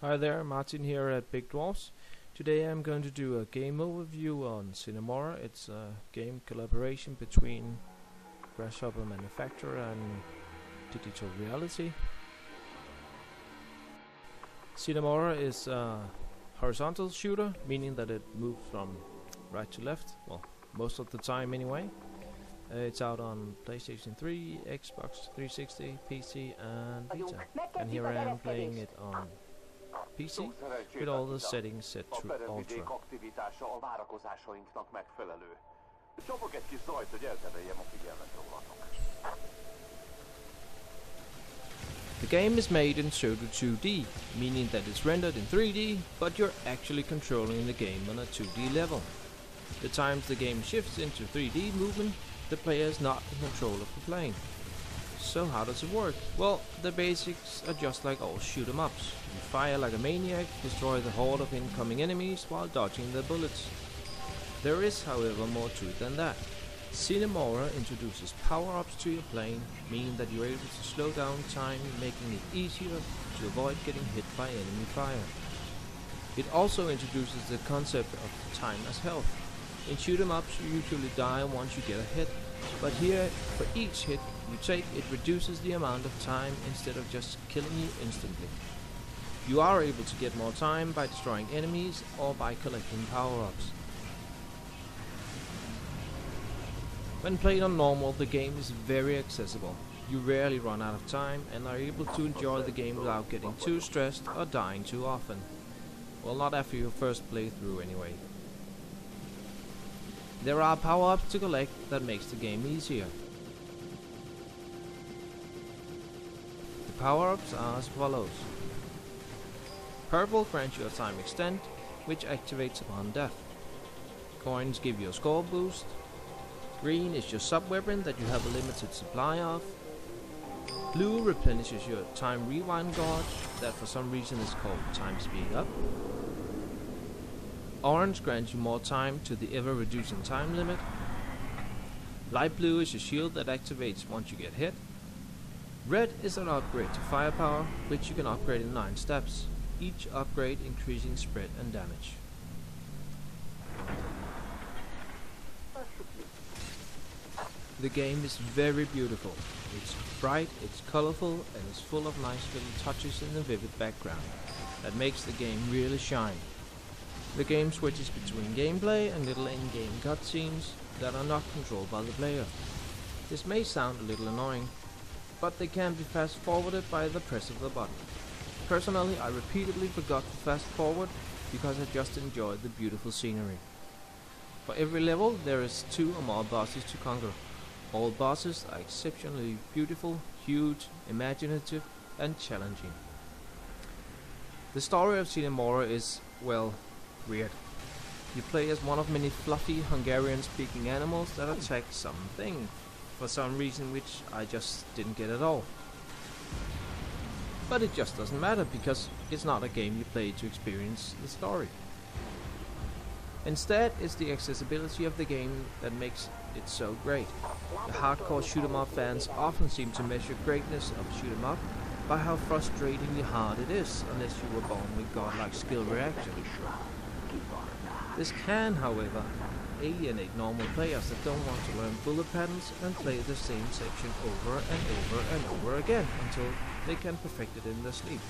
Hi there, Martin here at Big Dwarfs. Today I'm going to do a game overview on Sine Mora. It's a game collaboration between Grashopper manufacturer and Digital Realty. Sine Mora is a horizontal shooter, meaning that it moves from right to left, well, most of the time anyway. It's out on PlayStation 3, Xbox 360, PC and Vita. And here I am playing it on PC with all the settings set to ultra. The game is made in pseudo 2D, meaning that it's rendered in 3D, but you're actually controlling the game on a 2D level. The times the game shifts into 3D movement, the player is not in control of the plane. So how does it work? Well, the basics are just like all shoot 'em ups. You fire like a maniac, destroy the horde of incoming enemies while dodging their bullets. There is, however, more to it than that. Sine Mora introduces power-ups to your plane, meaning that you're able to slow down time, making it easier to avoid getting hit by enemy fire. It also introduces the concept of time as health. In shoot 'em ups you usually die once you get a hit, but here, for each hit you take, it reduces the amount of time instead of just killing you instantly. You are able to get more time by destroying enemies or by collecting power-ups. When played on normal, the game is very accessible. You rarely run out of time and are able to enjoy the game without getting too stressed or dying too often. Well, not after your first playthrough anyway. There are power-ups to collect that makes the game easier. The power-ups are as follows. Purple grants you a time extent, which activates upon death. Coins give you a score boost. Green is your sub-weapon that you have a limited supply of. Blue replenishes your time rewind gauge, that for some reason is called time speed up. Orange grants you more time to the ever-reducing time limit. Light blue is your shield that activates once you get hit. Red is an upgrade to firepower, which you can upgrade in 9 steps, each upgrade increasing spread and damage. The game is very beautiful. It's bright, it's colorful, and it's full of nice little touches in the vivid background that makes the game really shine. The game switches between gameplay and little in-game cutscenes that are not controlled by the player. This may sound a little annoying, but they can be fast forwarded by the press of the button. Personally, I repeatedly forgot to fast forward because I just enjoyed the beautiful scenery. For every level there is 2 or more bosses to conquer. All bosses are exceptionally beautiful, huge, imaginative and challenging. The story of Sine Mora is, well, weird. You play as one of many fluffy Hungarian-speaking animals that attack something, for some reason which I just didn't get at all. But it just doesn't matter, because it's not a game you play to experience the story. Instead, it's the accessibility of the game that makes it so great. The hardcore shoot 'em up fans often seem to measure greatness of shoot 'em up by how frustratingly hard it is, unless you were born with godlike skill reaction. This can, however, alienate normal players that don't want to learn bullet patterns and play the same section over and over and over again until they can perfect it in their sleep.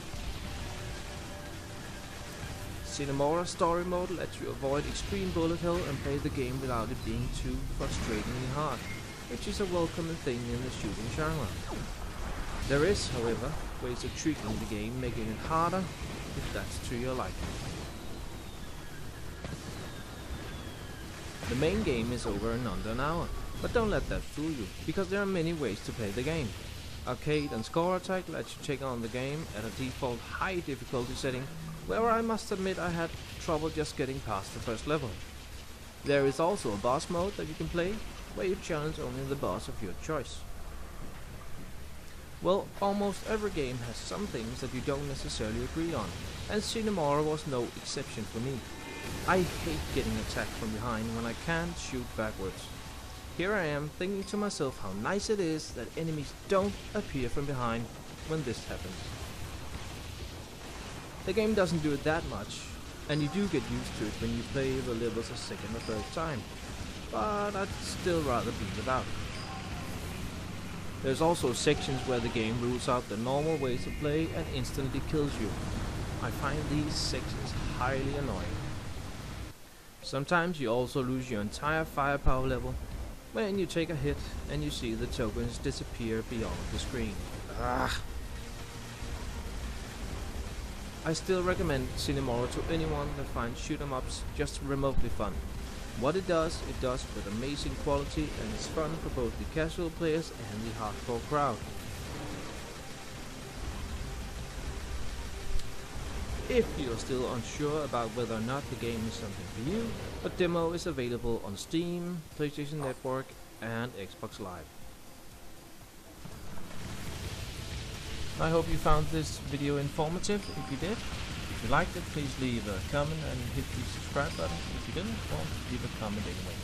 Sine Mora's story mode lets you avoid extreme bullet hell and play the game without it being too frustratingly hard, which is a welcome thing in the shooting genre. There is, however, ways of tweaking the game, making it harder if that's to your liking. The main game is over in under an hour, but don't let that fool you, because there are many ways to play the game. Arcade and Score Attack lets you take on the game at a default high difficulty setting, where I must admit I had trouble just getting past the first level. There is also a boss mode that you can play, where you challenge only the boss of your choice. Well, almost every game has some things that you don't necessarily agree on, and Sine Mora was no exception for me. I hate getting attacked from behind when I can't shoot backwards. Here I am thinking to myself how nice it is that enemies don't appear from behind when this happens. The game doesn't do it that much, and you do get used to it when you play the levels a second or third time, but I'd still rather be without. There's also sections where the game rules out the normal ways of play and instantly kills you. I find these sections highly annoying. Sometimes you also lose your entire firepower level when you take a hit and you see the tokens disappear beyond the screen. Ugh. I still recommend Sine Mora to anyone that finds shoot 'em ups just remotely fun. What it does with amazing quality, and it's fun for both the casual players and the hardcore crowd. If you're still unsure about whether or not the game is something for you, a demo is available on Steam, PlayStation Network and Xbox Live. I hope you found this video informative. If you did, if you liked it, please leave a comment and hit the subscribe button. If you didn't, well, leave a comment anyway.